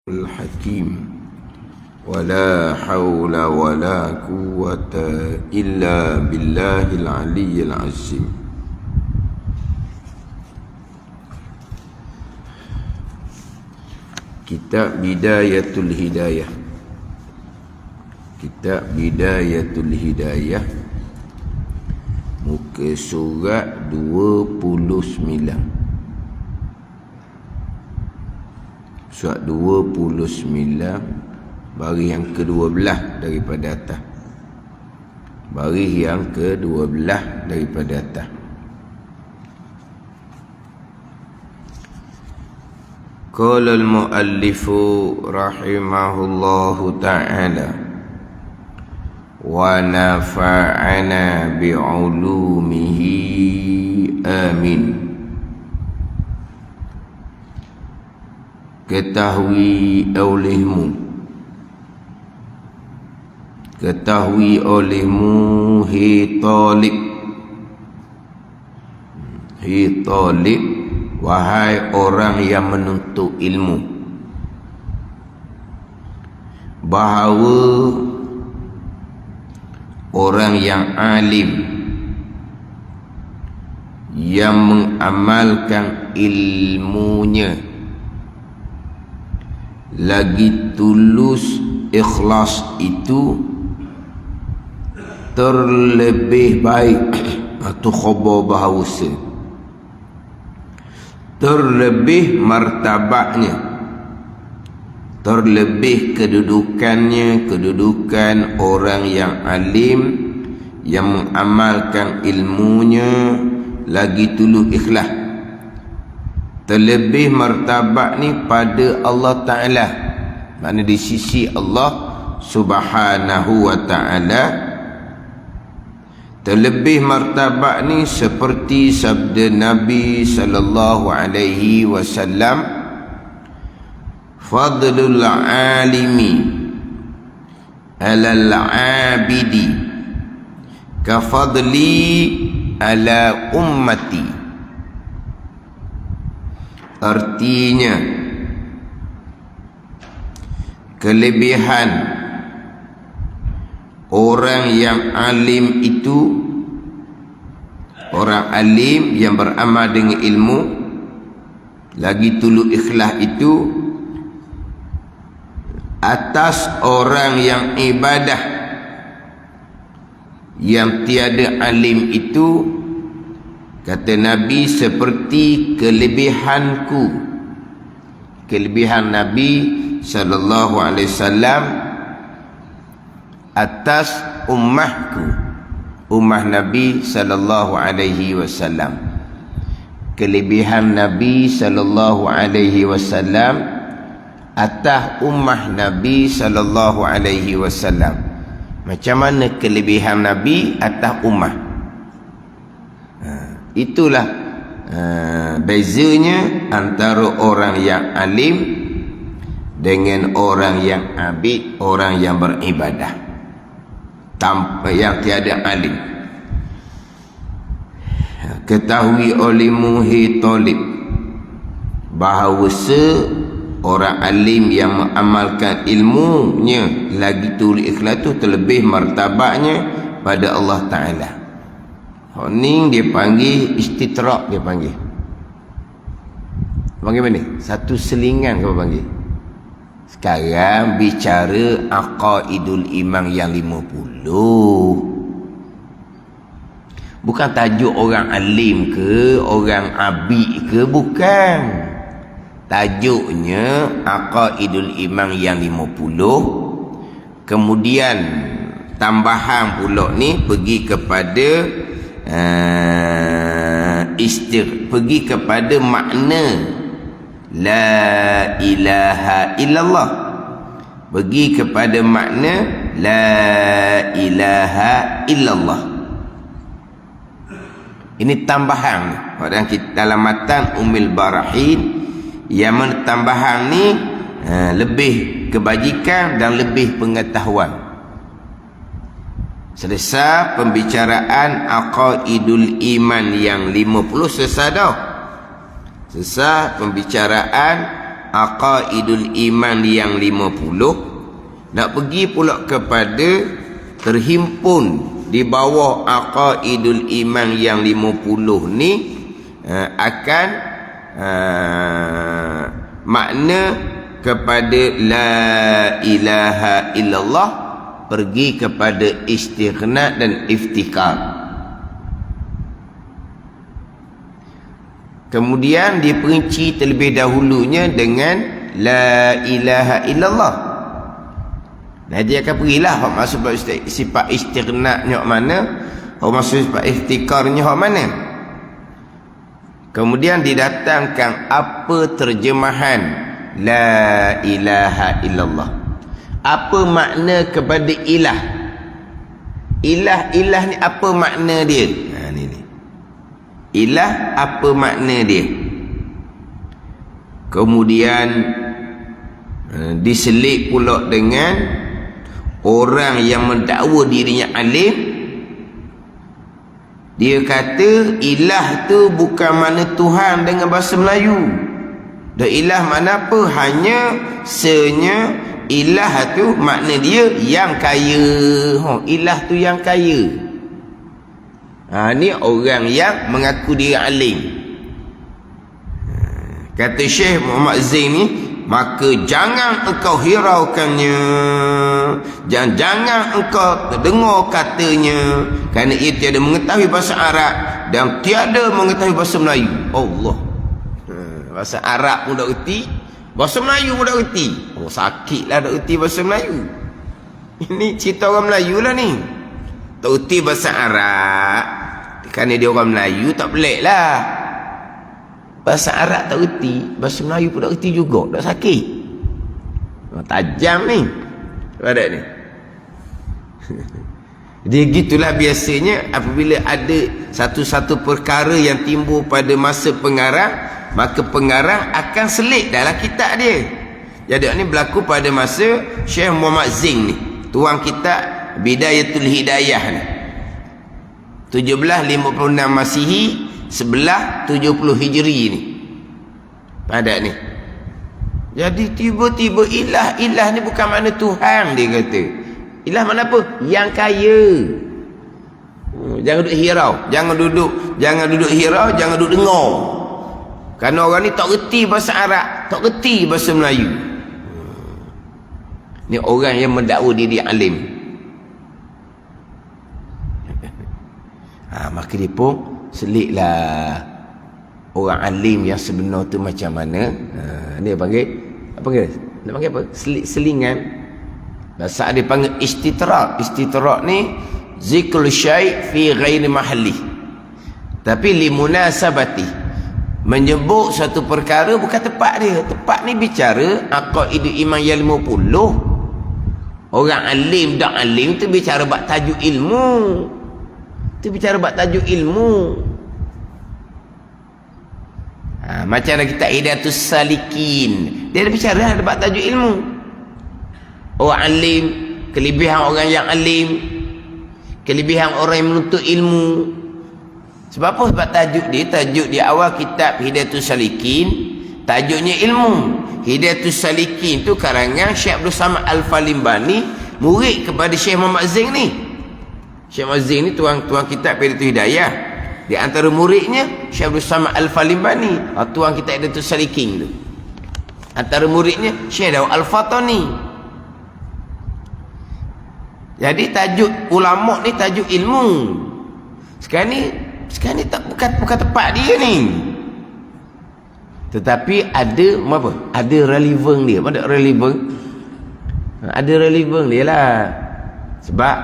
الحكيم ولا حول ولا قوة إلا بالله العلي العظيم. Kitab Bidayatul Hidayah. Kitab Bidayatul Hidayah, muka surat 29. Surat 29, baris yang ke-12 daripada atas. Baris yang ke-12 daripada atas. Qala al-muallifu rahimahullahu ta'ala wa nafa'ana bi'ulumihi amin. Ketahui olehmu hi talib, wahai orang yang menuntut ilmu, bahawa orang yang alim yang mengamalkan ilmunya lagi tulus ikhlas itu terlebih baik, atau khabar bahawasa terlebih martabatnya, terlebih kedudukan orang yang alim yang mengamalkan ilmunya lagi tulus ikhlas. Terlebih martabat ni pada Allah Ta'ala, maknanya di sisi Allah Subhanahu wa Ta'ala. Terlebih martabat ni seperti sabda Nabi sallallahu alaihi wasallam, fadlul alimi alal abidi ka fadli ala ummati. Artinya, kelebihan orang yang alim itu, orang alim yang beramal dengan ilmu lagi tulus ikhlas itu, atas orang yang ibadah yang tiada alim itu, kata Nabi, seperti kelebihan Nabi sallallahu alaihi wasallam atas ummah Nabi sallallahu alaihi wasallam. Kelebihan Nabi sallallahu alaihi wasallam atas ummah Nabi sallallahu alaihi wasallam. Macam mana kelebihan Nabi atas ummah? Itulah bezanya antara orang yang alim dengan orang yang abid, orang yang beribadah tanpa yang tiada alim. Ketahui olehmu hi talib, bahawa orang alim yang mengamalkan ilmunya lagi tulus ikhlas tu terlebih martabatnya pada Allah Ta'ala. Ni dia panggil istitrak, dia panggil mana? Satu selingan kau panggil. Sekarang bicara aqaidul imam yang 50. Bukan tajuk orang alim ke, orang abid ke, bukan. Tajuknya aqaidul imam yang 50. Kemudian tambahan pula ni pergi kepada pergi kepada makna la ilaha illallah, pergi kepada makna la ilaha illallah. Ini tambahan dalam matan Ummul Barahin, yang mana tambahan ni lebih kebajikan dan lebih pengetahuan. Selesai pembicaraan aqaidul iman yang 50, selesai dah. Selesai pembicaraan aqaidul iman yang 50, nak pergi pula kepada terhimpun di bawah aqaidul iman yang 50 ni, akan makna kepada la ilaha illallah, pergi kepada istighna dan iftikar. Kemudian diperinci terlebih dahulunya dengan la ilaha illallah. Nah, dia akan perilah hak masuk sifat istighna-nya hak mana, hak masuk sifat iftikarnya hak mana. Kemudian didatangkan apa terjemahan la ilaha illallah. Apa makna kepada ilah? Ilah ni apa makna dia? Ni. Ilah apa makna dia? Kemudian diselit pula dengan orang yang mendakwa dirinya alim. Dia kata ilah tu bukan makna Tuhan dengan bahasa Melayu. Dan ilah makna apa? Hanya senya ilah tu makna dia yang kaya. Ilah tu yang kaya. Ni orang yang mengaku dia alim. Kata Syekh Muhammad Zain ni, maka jangan engkau hiraukannya, jangan engkau dengar katanya, kerana ia tiada mengetahui bahasa Arab dan tiada mengetahui bahasa Melayu. Allah. Bahasa Arab pun tak reti, bahasa Melayu pun tak reti. Sakitlah tak reti bahasa Melayu. Ini cerita orang Melayu lah ni. Tak reti bahasa Arab, kerana dia orang Melayu, tak pelik lah. Bahasa Arab tak reti, bahasa Melayu pun tak reti juga, tak sakit. Tajam ni badan ni. Dia gitulah biasanya apabila ada satu-satu perkara yang timbul pada masa pengarang, maka pengarang akan selit dalam kitab dia. Jadi ini berlaku pada masa Syekh Muhammad Zain ni, tuang kitab Bidayatul Hidayah ni, 1756 Masihi, 1170 Hijri ni. Padat ni. Jadi tiba-tiba ilah ni bukan makna Tuhan, dia kata. Ilah mana apa? Yang kaya. Jangan duduk hirau, jangan duduk hirau, jangan duduk dengar. Kerana orang ni tak reti bahasa Arab, tak reti bahasa Melayu. Ni orang yang mendakwa diri alim. Maka dia pun seliklah orang alim yang sebenar tu macam mana. Dia panggil apa dia? Nak panggil apa? Selingan. Bahasa dia panggil istitrak. Istitrak ni zikrul syai' fi ghairi mahalli. Tapi limunasabati, menyebut satu perkara bukan tepat dia. Tepat ni bicara aqaidul iman yang 50. Orang alim dan alim tu bicara bab tajuk ilmu. Tu bicara bab tajuk ilmu. Macam ada kita Hidayatus Salikin, dia ada bicara ada bab tajuk ilmu. Orang alim, kelebihan orang yang alim, kelebihan orang yang menuntut ilmu. Sebab apa? Sebab tajuk dia awal kitab Hidayatus Salikin, tajuknya ilmu. Hidayatus Salikin tu karangan Syekh Abdul Samad Al-Falimbani, murid kepada Syekh Muhammad Zain ni. Syekh Muhammad Zain ni tuang kitab Hidayatul Hidayah. Di antara muridnya Syekh Abdul Samad Al-Falimbani, tuang kitab Hidayatus Salikin tu. Antara muridnya Syekh Daud Al-Fatani. Jadi tajuk ulama ni tajuk ilmu. Sekarang ni tak bukan tepat dia ni. Tetapi ada apa? Ada relevan dia. Ada relevan. Ada relevan dia lah. Sebab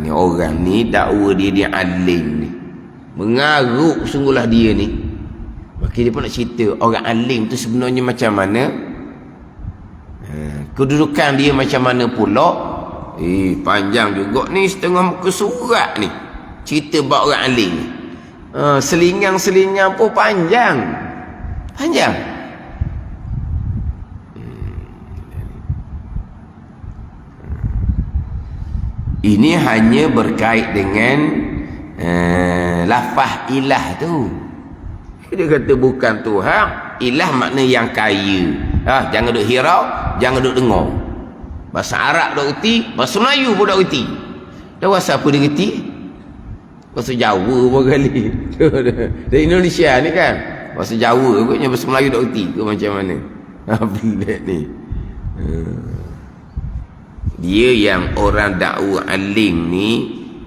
ni orang ni dakwa dia alim ni. Mengaruk sungguhlah dia ni. Maka dia pun nak cerita orang alim tu sebenarnya macam mana. Kedudukan dia macam mana pula. Panjang juga ni, setengah muka surat ni cerita bab orang alim ni. Selingang-selingang pun panjang. Ini hanya berkait dengan lafaz ilah tu. Dia kata bukan Tuhan, ilah makna yang kaya. Jangan duk hirau, jangan duk dengar. Bahasa Arab dah reti, bahasa Melayu pun dah reti. Dah bahasa apa dia reti? Bahasa Jawa pun kali. Dari Indonesia ni kan. Bahasa Jawa pun, bahasa Melayu dah reti ke macam mana? Pelik ni. Dia yang orang dakwah alim ni,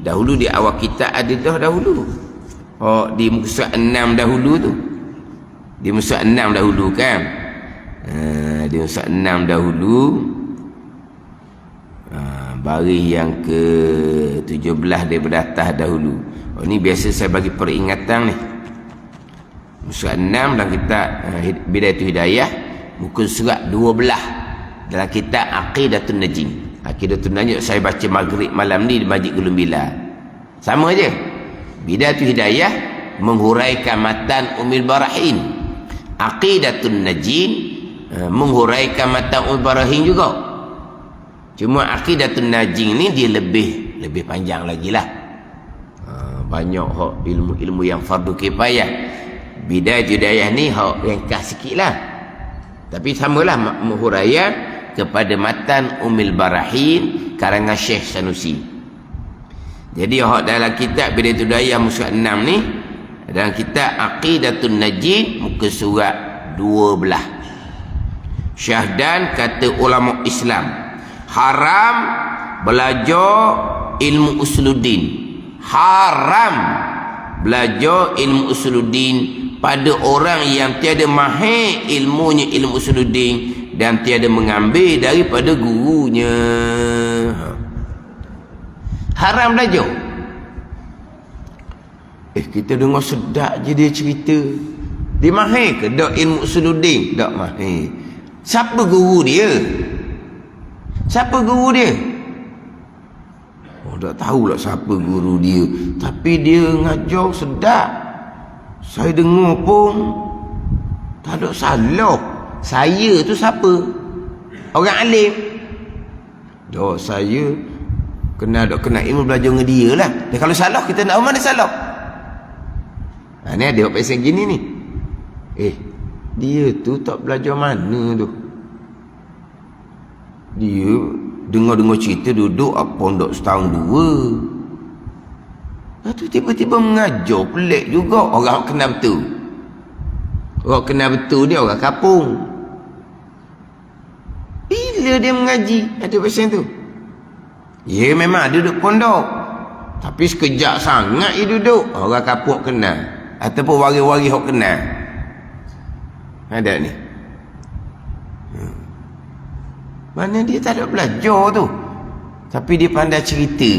dahulu di awal kita ada dah dahulu. Di muka surat 6 dahulu tu. Di muka surat 6 dahulu kan. Di muka surat 6 dahulu. Baris yang ke 17 daripada atas dahulu. Ni biasa saya bagi peringatan ni. Muka surat 6 dalam kitab Bidayatul Hidayah, muka surat 12 dalam kitab Aqidatun Najim. Aqidatun Najim saya baca maghrib malam ni di Masjid Gulung Bila. Sama aja. Bidayatul Hidayah menghuraikan matan Ummul Barahin. Aqidatun Najim menghuraikan matan Ummul Barahin juga. Cuma Aqidatun Najim ni dia lebih panjang lagi lah. Banyak ilmu yang fardu kifayah. Bidayatul Hidayah ni ringkas sikit lah. Tapi samalah menghuraian kepada matan Ummul Barahin karangan Syekh Sanusi. Jadi dalam kitab Bidayatul Hidayah muka surat 6 ni, dalam kitab Aqidatun Najim muka surat 12. Syahdan kata ulama Islam, haram belajar ilmu usuluddin. Haram belajar ilmu usuluddin pada orang yang tiada mahir ilmunya ilmu usuluddin dan tiada mengambil daripada gurunya. Haram belajar. Kita dengar sedap je dia cerita. Dia mahir ke? Tak ilmu usuluddin? Tak mahir. Siapa guru dia? Siapa guru dia? Tak tahulah siapa guru dia. Tapi dia ngajar sedap. Saya dengar pun tak ada salah. Saya tu siapa? Orang alim. Saya kena ilmu belajar dengan dia lah. Dan kalau salah kita nak mana salah? Ni ada buat pasal gini ni. Dia tu tak belajar mana tu. Dia dengar-dengar cerita duduk pondok setahun dua. Lepas tu tiba-tiba mengajar pelik juga. Orang kenal betul. Orang kenal betul dia orang kampung. Bila dia mengaji ada pasal tu? Ya memang ada duduk pondok. Tapi sekejap sangat dia duduk. Orang kampung kenal. Ataupun waris-waris orang kenal. Ada ni. Mana dia tak ada belajar tu. Tapi dia pandai cerita.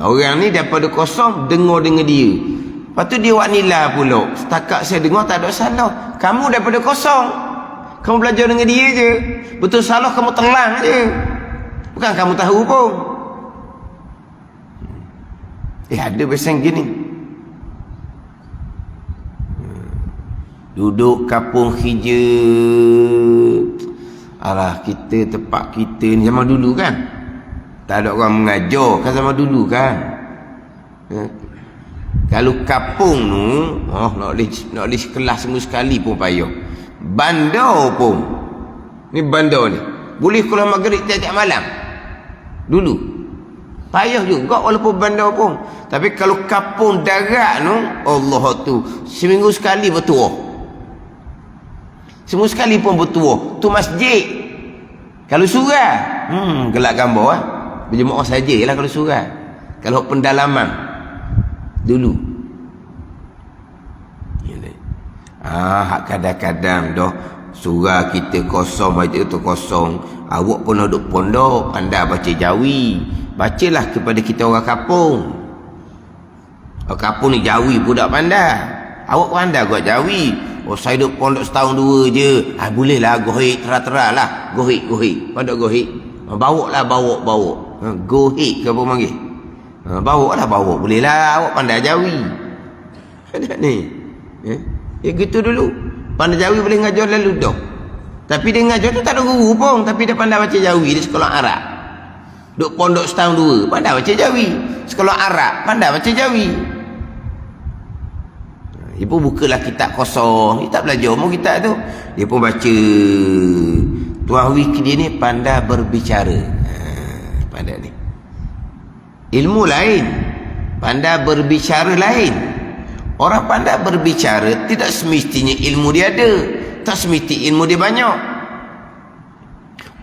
Orang ni daripada kosong dengar dengan dia. Lepas tu dia buat nilai pula. Setakat saya dengar tak ada salah. Kamu daripada kosong. Kamu belajar dengan dia je. Betul salah kamu telang je. Bukan kamu tahu pun. Ada pesan gini. Duduk kampung hijau. Alah kita tempat kita ni zaman dulu kan. Tak ada orang mengajar kan zaman dulu kan. Kalau kampung tu nak list kelas semua sekali pun payah. Bandar pun. Ni bandar ni. Boleh keluar maghrib tiap-tiap malam. Dulu. Payah juga walaupun bandar pun. Tapi kalau kampung darat tu, Allah tu seminggu sekali bertuah. Semua sekali pun bertuah. Tu masjid. Kalau surah, gelak gambar lah. Berjemaah sajalah kalau surah. Kalau pendalaman dulu. Kadang-kadang dah surah kita kosong, baca tu kosong. Awak pun duduk pondok, pandai baca Jawi. Bacalah kepada kita orang kampung. Orang kampung ni Jawi pun tak pandai. Awak pandai buat Jawi. Saya duduk pondok setahun dua je. Bolehlah gohik terang-terang lah. Gohik. Pondok gohik. Bawa. Gohik ke apa panggil? Bawa. Bolehlah awak pandai Jawi. Ada ni. Gitu dulu. Pandai Jawi boleh ngajar lalu dah. Tapi dia ngajar tu tak ada guru pun. Tapi dia pandai baca Jawi di sekolah Arab. Duduk pondok setahun dua. Pandai baca Jawi. Sekolah Arab. Pandai baca Jawi. Dia pun bukalah kitab kosong. Dia tak belajar pun kitab tu. Dia pun baca. Tuan Wiki dia ni pandai berbicara. Pandai ni. Ilmu lain. Pandai berbicara lain. Orang pandai berbicara tidak semestinya ilmu dia ada. Tak semesti ilmu dia banyak.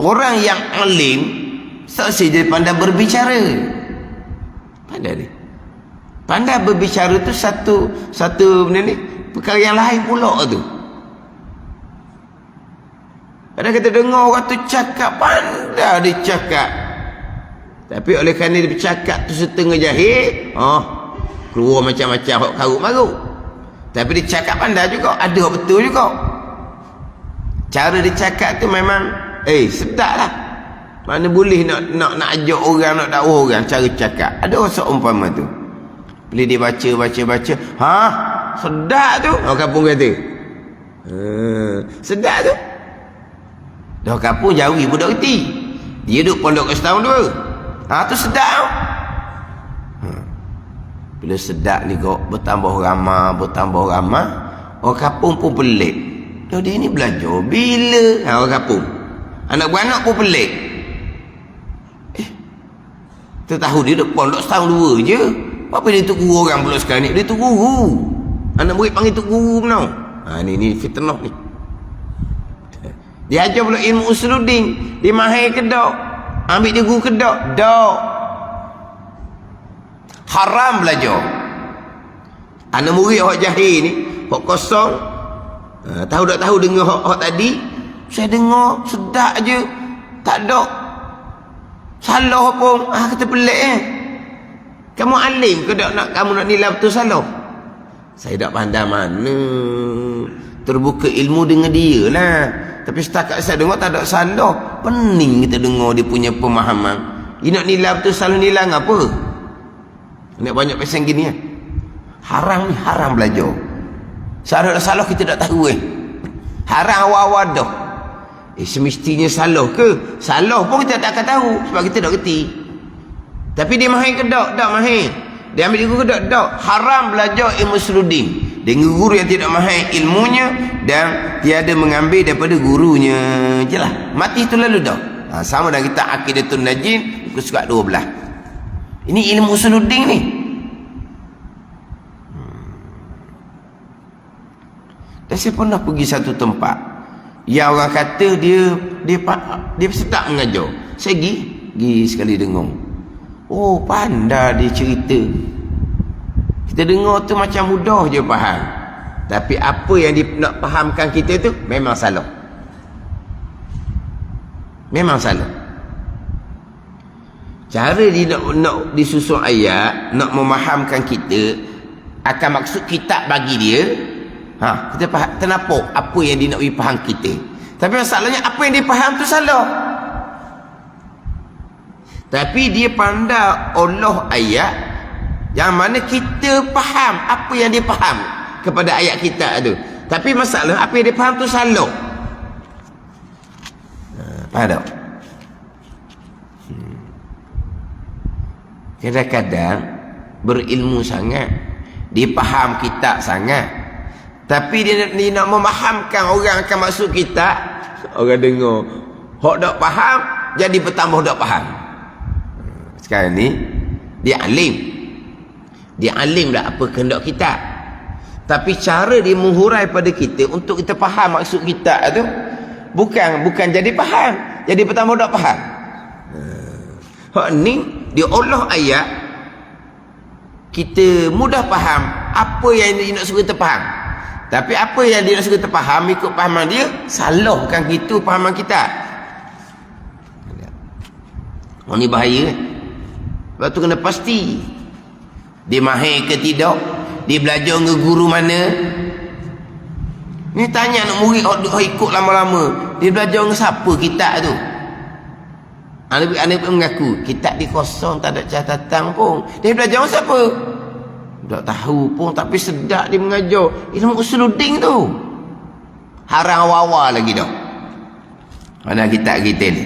Orang yang alim tak saja pandai berbicara. Pandai ni. Pandai berbicara tu satu benda ni perkara yang lain pula tu. Kadang kita dengar orang tu cakap, pandai dia cakap. Tapi oleh kerana dia bercakap tu setengah jahil, keluar macam-macam hak karut marut. Tapi dia cakap pandai juga, ada hak betul juga. Cara dia cakap tu memang sedap lah. Mana boleh nak ajak orang, nak dakwah orang cara cakap. Ada orang seumpama tu. Bila dia baca, sedap tu. Orang kampung kata. Sedap tu. Dah kampung jauh budak reti. Dia duduk pondok setahun dua. Tu sedap tu. Bila sedap ni kok bertambah ramah. Orang kampung pun pelik. Dia ni belajar bila? Orang kampung. Anak-beranak pun pelik. Kita tahu dia duduk pondok setahun dua je. Apa dia tuk guru orang pula sekarang ni? Dia tuk guru. Anak murid panggil tuk guru benar. Ni fitnah ni. Dia ajar pula ilmu usuluddin. Dia mahir ke tak? Ambil dia guru ke tak? Tak. Haram belajar. Anak murid hak jahil ni, hak kosong. Tahu tak tahu dengar hak tadi? Saya dengar sedap je. Tak ada. Salah pun. Kata pelik Kamu alim ke tak kamu nak nilai betul salah? Saya tak pandai mana. Terbuka ilmu dengan dia lah. Tapi setakat saya dengar tak ada salah. Pening kita dengar dia punya pemahaman. Dia nak nilai betul salah, nilai apa? Nak banyak pesan gini Haram ni, haram belajar. Salah kita tak tahu Haram awal-awal dah. Semestinya salah ke? Salah pun kita tak akan tahu sebab kita tak kerti. Tapi dia mahir ke tak? Tak mahir. Dia ambil guru ke tak? Tak. Haram belajar ilmu usuluddin dengan guru yang tidak mahir ilmunya dan tiada mengambil daripada gurunya. Jelah. Mati itu lalu dah. Sama dengan kita Aqidatul Najin muka surat 12. Ini ilmu usuluddin ni. Dan saya pernah pergi satu tempat yang orang kata dia sedap mengajar. Saya pergi sekali dengar. Pandai dia cerita. Kita dengar tu macam mudah je faham. Tapi apa yang dia nak fahamkan kita tu memang salah. Memang salah. Cara dia nak disusun ayat, nak memahamkan kita akan maksud kitab bagi dia. Kita faham, kenapa apa yang dia nak bagi faham kita. Tapi masalahnya apa yang dia faham tu salah. Tapi dia pandai olah ayat yang mana kita faham apa yang dia faham kepada ayat kita tu. Tapi masalah apa yang dia faham tu salah. Faham tak? Kadang-kadang berilmu sangat, dia faham kitab sangat, tapi dia nak memahamkan orang akan maksud kitab. Orang dengar hok tak faham jadi bertambah tak faham. Sekarang ni dia alim dah apa kehendak kita, tapi cara dia menghurai pada kita untuk kita faham maksud kita tu bukan jadi faham, jadi bertambah tak faham. Hak ni dia olah ayat kita mudah faham apa yang dia nak suruh kita faham. Tapi apa yang dia nak suruh kita faham ikut fahaman dia salah, bukan gitu fahaman kita. Ini bahaya. Sebab tu kena pasti dia mahir ke tidak, dia belajar dengan guru mana. Ni tanya anak murid ikut lama-lama, dia belajar dengan siapa kitab tu. Anak mengaku kitab dia kosong, tak ada catatan pun. Dia belajar dengan siapa? Tak tahu pun, tapi sedap dia mengajar ilmu usuluddin tu. Haram awal lagi dah. Mana kitab kita ni.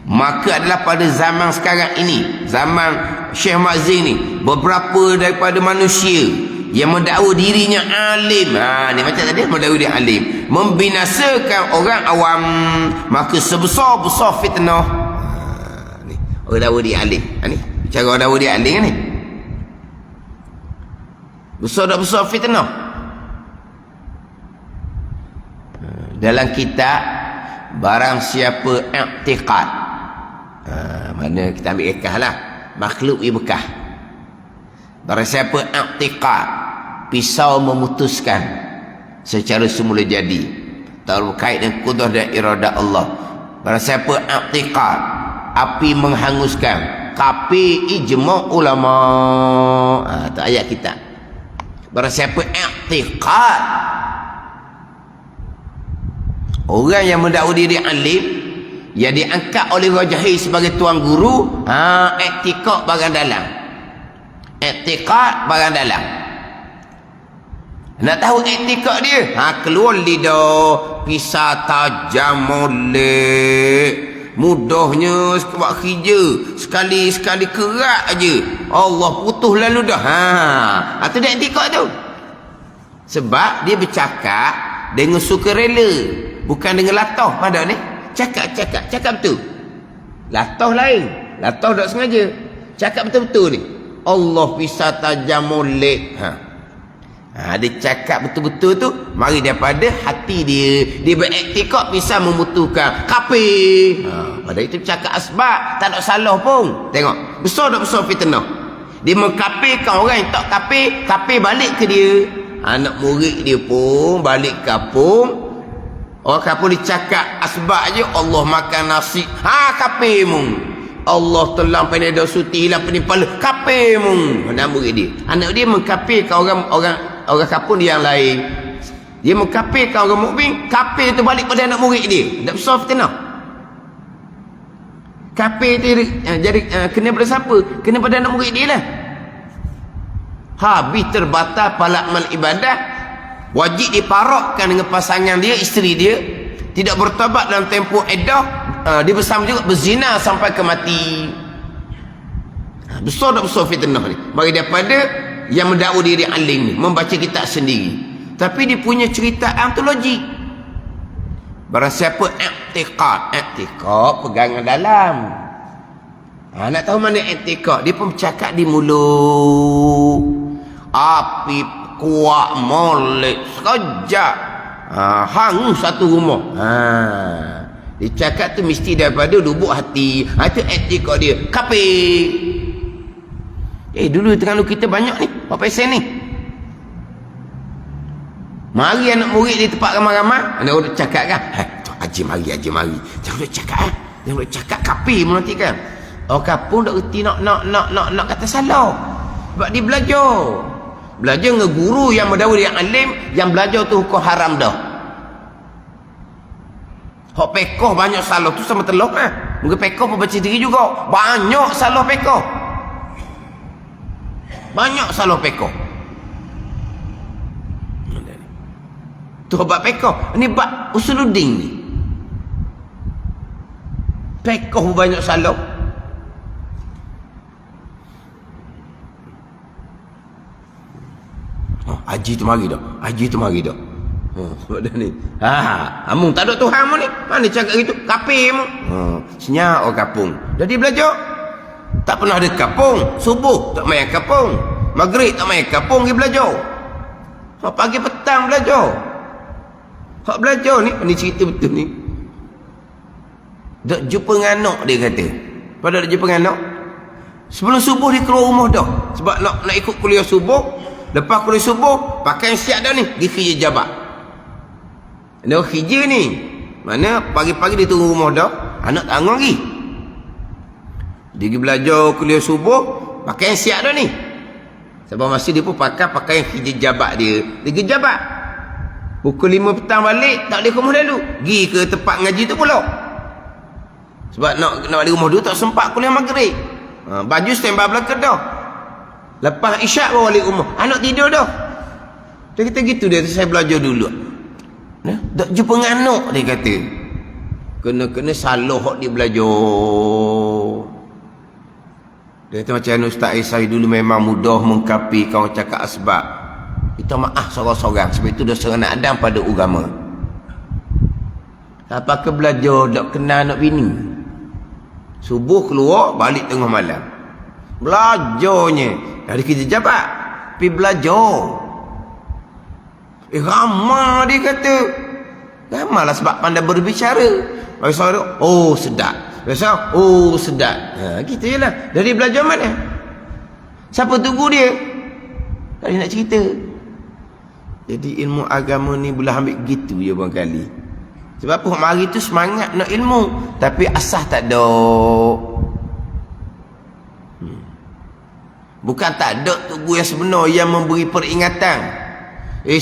Maka adalah pada zaman sekarang ini, zaman Syekh Mazin ni, beberapa daripada manusia yang mendakwa dirinya alim. Ni macam tadi mendakwa dia alim, membinasakan orang awam, maka sebesar-besar fitnah. Ni orang dakwa dia alim. Ni cara orang dakwa dia alim ni. Besar tak besar fitnah. Dalam kitab barang siapa i'tiqad, mana kita ambil ikah lah, makhluk ia bekah. Barang siapa i'tiqad, pisau memutuskan secara semula jadi, tak berkait dengan kudrah dan iradah Allah. Barang siapa i'tiqad, api menghanguskan, kapi ijma' ulama. Tu ayat kita. Barang siapa i'tiqad, orang yang mendakwa diri alim, yang diangkat oleh Rajahil sebagai tuan guru, i'tiqad barang dalam. I'tiqad barang dalam. Nak tahu i'tiqad dia? Keluar lidah, pisah tajam molek. Mudahnya buat kerja, sekali-sekali kerak aja, Allah putus lalu dah. Itu dia i'tiqad tu. Sebab dia bercakap dengan sukarela, bukan dengan latah pada ni. Cakap betul. Latah lain. Latah tak sengaja. Cakap betul-betul ni. Allah pisah tajam molek. Dia cakap betul-betul tu, mari daripada hati dia. Dia beriktikad pisah membutuhkan kafir. Pada itu cakap asbab, tak ada salah pun. Tengok, besar tak besar fitnah. Dia mengkafirkan orang yang tak kafir, kafir balik ke dia. Anak murid dia pun balik kampung, orang kampung dia cakap asbab je, Allah makan nasi, kafir mung. Allah telah penedar suti, hilang penimpala, kafir mung. Anak murid dia, anak dia mengkafirkan orang kampung dia yang lain. Dia mengkafirkan orang mukmin, kafir tu balik pada anak murid dia. Tak besar fitnah. Kafir tu jadi kena pada siapa? Kena pada anak murid dia lah. Habis terbatal pala amal ibadah, wajib diparakkan dengan pasangan dia, isteri dia, tidak bertobat dalam tempoh iddah, dia bersama juga berzina sampai ke mati. Besar tak besar fitnah ni? Bagi daripada yang mendakwa diri alim ni, membaca kitab sendiri, tapi dia punya cerita antologi. Barang siapa i'tiqad pegangan dalam. Nak tahu mana i'tiqad? Dia pun bercakap di mulut, api kuat molek sekejap, hangus satu rumah. Dia cakap tu mesti daripada lubuk hati. Itu i'tiqad dia, kafir. Dulu Terengganu kita banyak ni berapa pesen ni. Mari anak murid di tempat ramai-ramai, anak murid cakap kan, haji mari. Jangan duk cakap, jangan duk cakap kafir nanti kan. Orang kampung tak reti nak kata salah. Sebab dia belajar dengan guru yang mendakwa yang alim, yang belajar tu hukum haram dah. Hak pekoh banyak salah tu sama telok kan. Mungkin pekoh pun baca diri juga. Banyak salah pekoh. Banyak salah pekoh. Tu bab pekoh. Ni bab usuluddin ni. Pekoh banyak salah. Haji tu mari dah. Sebab dah ni. Amung tak ada Tuhan mu ni. Mana cakap gitu? Kafir mu. Senyap orang kampung. Jadi belajar. Tak pernah ada kampung. Subuh tak main kampung. Maghrib tak main kampung pergi belajar. Pagi petang belajar. Hak belajar ni cerita betul ni. Dok jumpa dengan anak dia kata. Pada dok jumpa dengan anak, sebelum subuh dia keluar rumah dah. Sebab nak ikut kuliah subuh. Lepas kuliah subuh, pakai siap dah ni, dia kerja jabat. Dia kerja ni. Mana pagi-pagi dia tunggu rumah dah, anak tak anggung lagi. Dia pergi belajar kuliah subuh, pakai siap dah ni. Sebab masa dia pun pakai kerja jabat dia. Dia kerja jabat. Pukul 5 petang balik, tak boleh ke rumah dulu. Pergi ke tempat ngaji tu pula. Sebab nak balik rumah dulu tak sempat kuliah maghrib. Baju standby belakang dah. Lepas isyak baru balik rumah, anak tidur dah. Dia kata gitu dia, saya belajar dulu. Tak jumpa dengan anak, dia kata. Kena salah hak dia belajar. Dia kata macam Ustaz Isai dulu memang mudah mengkafirkan orang cakap asbab. Minta maaf seorang-seorang. Sebab itu dosa anak Adam pada agama. Apakah belajar tak kenal nak bini? Subuh keluar, balik tengah malam. Belajarnya. Dari kerja jabat. Pergi belajar. Ramah dia kata. Ramah lah sebab pandai berbicara. Biasa dia, oh sedap. Biasa, oh sedap. Gitu je lah. Dari belajar mana? Siapa tunggu dia? Tak nak cerita. Jadi ilmu agama ni boleh ambil gitu je barangkali. Sebab apa? Mari tu semangat nak ilmu. Tapi asah tak ada. Bukan tak ada tugu yang sebenar yang memberi peringatan.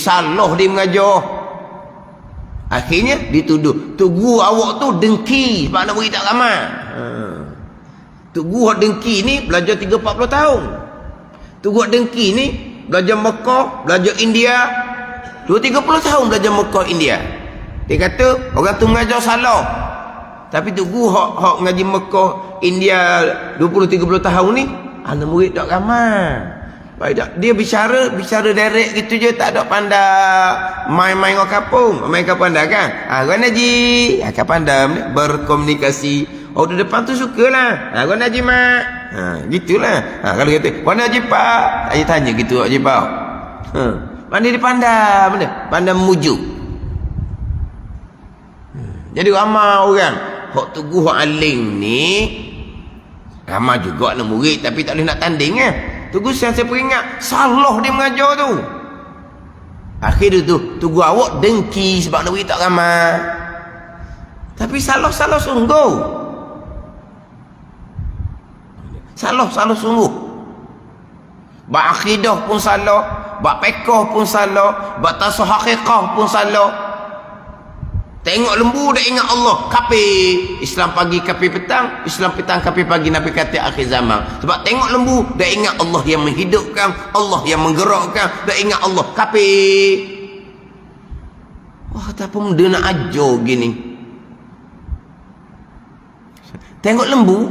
Salah dia mengajar. Akhirnya dituduh. Tugu awak tu dengki sebab nak beri tak ramai. Tugu awak dengki ni belajar 30-40 tahun. Tugu awak dengki ni belajar Mekah, belajar India. 20-30 tahun belajar Mekah, India. Dia kata orang tu mengajar salah. Tapi tugu hak ngaji Mekah, India 20-30 tahun ni anak murid tak ramai. Baik tak? Dia bicara direct gitu je, tak ada pandai main-main orang kampung. Main kampung anda kan? Orang Haji akan pandai berkomunikasi. Oh, di depan tu sukalah. Orang Haji mak. Gitulah. Kalau kata, "Orang Haji pak?" Saya tanya gitu Haji pak. Mana dia pandai, mana? Pandai memujuk. Jadi ramai orang hak tugu hak alim ni, ramai juga nak murid tapi tak boleh nak tanding kan. Tugu saya peringat, salah dia mengajar tu. Akhir tu tugu awak dengki sebab nak murid tak ramai. Tapi salah sungguh. Salah sungguh. Bak akidah pun salah, bak fiqh pun salah, bak tasawuf haqiqah pun salah. Tengok lembu dah ingat Allah, kafir. Islam pagi kafir petang, Islam petang kafir pagi, Nabi kata akhir zaman. Sebab tengok lembu dah ingat Allah yang menghidupkan, Allah yang menggerakkan, dah ingat Allah, kafir. Wah, tak apa benda nak ajar gini. Tengok lembu,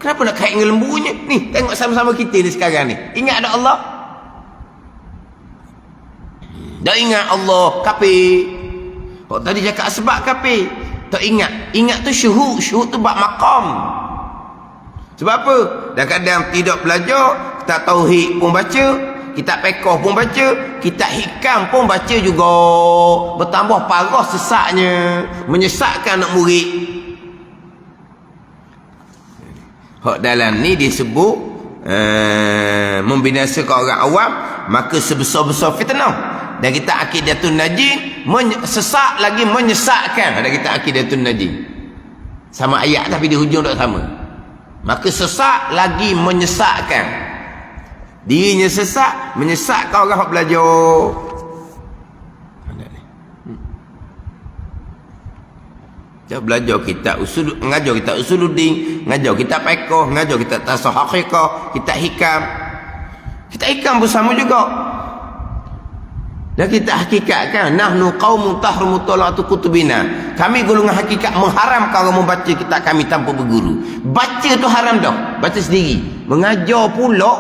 kenapa nak kait dengan lembunya? Ni, tengok sama-sama kita ni sekarang ni. Ingat ada Allah? Dah ingat Allah, kafir. Oh, tadi cakap sebab kafir. Tak ingat. Ingat tu syuhud. Syuhud tu bak maqam. Sebab apa? Dan kadang tidak belajar, kitab tauhid pun baca, kitab fiqh pun baca, kitab hikam pun baca juga. Bertambah parah sesaknya. Menyesatkan anak murid. Hak dalam ni disebut membinasakan orang awam, maka sebesar-besar fitnah. Dan kita akidatun najin sesak lagi menyesatkan. Ada kita akidatun najin. Sama ayat tapi di hujung tak sama. Maka sesak lagi menyesatkan. Dirinya sesak, menyesatkan orang yang belajar. Kita belajar kitab usul, ngajar kitab usuluddin, ngajar kitab fiqh, ngajar kitab tasawuf haqiqah, kitab hikam. Kitab hikam pun sama juga. Dan kita hakikatkan nahnu qaumun tahrumu talatu kutubina. Kami golongan hakikat mengharamkan orang membaca kitab kami tanpa berguru. Baca tu haram dah, baca sendiri. Mengajar pula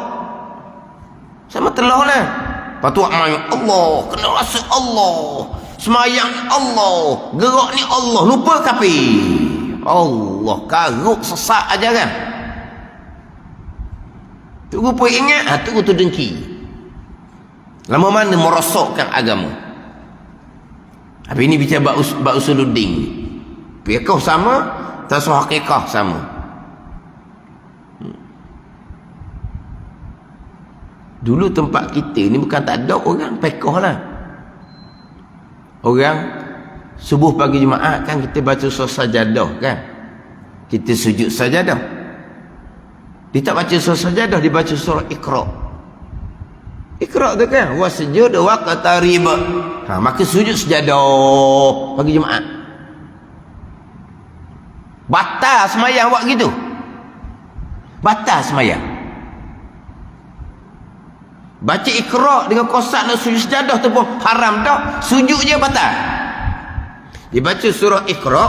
sama telah lah. Patu main Allah, kena rasa Allah, semayang Allah, gerak ni Allah, lupa kafir. Allah karuk sesak ajaran. Tu rupa ingat, tu tu dengki. Lama mana merosokkan agama. Habis ini bicara bab usuluddin. Fiqh sama, tasawuf haqiqah sama. Dulu tempat kita ni bukan tak ada orang fiqh lah. Orang subuh pagi Jumaat kan kita baca surah sajadah kan. Kita sujud sajadah. Dia tak baca surah sajadah, dia baca surah Iqra. Iqra tu kan, wasjud waqtarib. Maka sujud sejadah pagi Jumaat. Batal semayang buat gitu. Batal semayang. Baca Iqra dengan kosak nak sujud sejadah tu pun haram dah. Sujud je batal. Dia baca surah Iqra,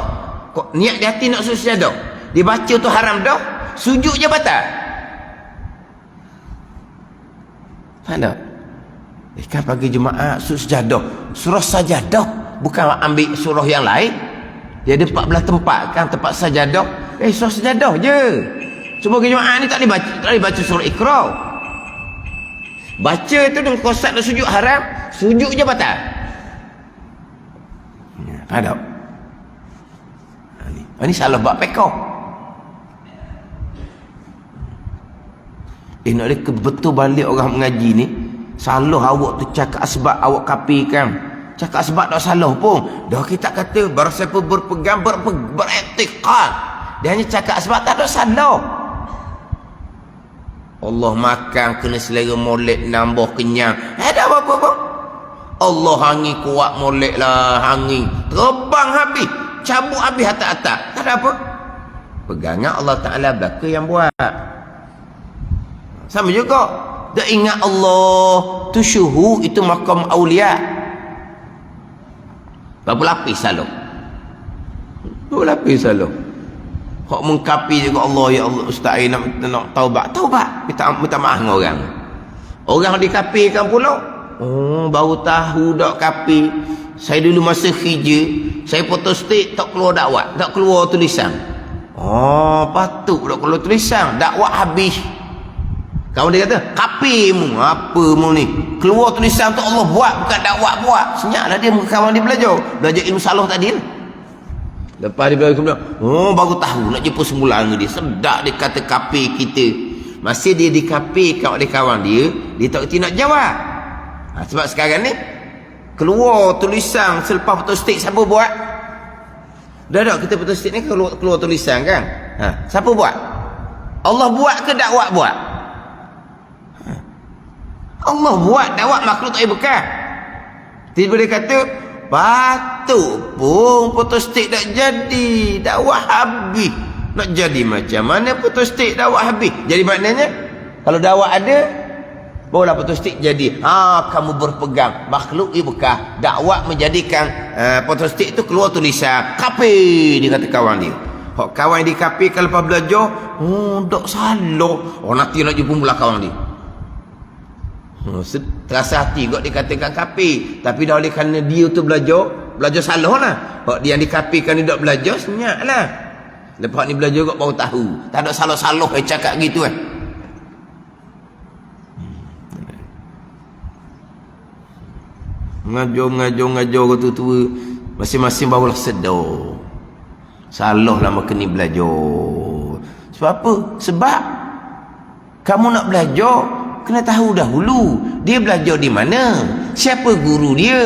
niat di hati nak sujud sejadah. Dia baca tu haram dah. Sujud je batal. Faham tak? Kan pagi Jumaat sejadah, surah sajadah, bukan ambil surah yang lain. Dia ada 14 tempat kan tempat sajadah. Surah sajadah je. Cuma pagi Jumaat ni tak boleh baca surah Iqra. Baca tu dengan kosak dan sujud haram, sujud je batal. Ada. Ini salah bab pekoh. Nak ada kebetul balik orang mengaji ni. Salah awak tu cakap sebab awak kapikan. Cakap sebab tak salah pun. Dah kita kata baru siapa berpegang beretiqad. Dia hanya cakap sebab tak ada salah. Allah makan kena selera molek nambah kenyang. Ada apa-apa pun. Allah hangin kuat molek lah hangin. Terbang habis. Cabut habis atas-atas. Tak ada apa. Pegangan Allah Ta'ala belaka yang buat. Sama juga. Dia ingat Allah tu syuhu itu makam awliya. Berapa lapis salah? Berapa lapis salah? Hak mengkapi juga Allah, ya Allah ustaz nak taubat. Taubat. Minta maaf dengan orang. Orang dikapikan pula. Oh, baru tahu dak kapi. Saya dulu masa hijrah, saya foto stick tak keluar dakwah, tak keluar tulisan. Oh, patut tak keluar tulisan, dakwah habis. Kawan dia kata, kapimu, apa mu ni? Keluar tulisan tu Allah buat, bukan dakwah buat. Senyaplah dia kawan dia belajar ilmu salah tadi. Lepas dia bilang, oh baru tahu nak jumpa semula dengan dia. Sedap dia kata kapi kita. Masih dia dikapi kawan dia tak kerti nak jawab. Sebab sekarang ni keluar tulisan selepas foto stick siapa buat? Dah kita foto stick ni keluar tulisan kan? Siapa buat? Allah buat ke dakwah buat? Allah buat, dakwah makhluk tak bekas. Tiba dia kata patut pun foto stick tak jadi, dakwah habis. Nak jadi macam mana foto stick dakwah habis? Jadi maknanya kalau dakwah ada barulah foto stick jadi. Kamu berpegang makhluk ia bekas, dakwah menjadikan foto stick itu keluar tulisan kapi, dia kata kawan dia. Hak kawan dia kapi kalau lepas belajar, tak salah. Nanti nak jumpa pula kawan dia. Terasa hati kot dikatakan kapi, tapi dah oleh kerana dia tu belajar salah lah. Hak dia yang dikapikan dia tak belajar, senyap lah. Lepas ni belajar kot baru tahu tak ada salah-salah cakap gitu kan. Mengajar kata tua masing-masing barulah sedar salah lah maka ni belajar. Sebab apa? Sebab kamu nak belajar kena tahu dahulu dia belajar di mana, siapa guru dia.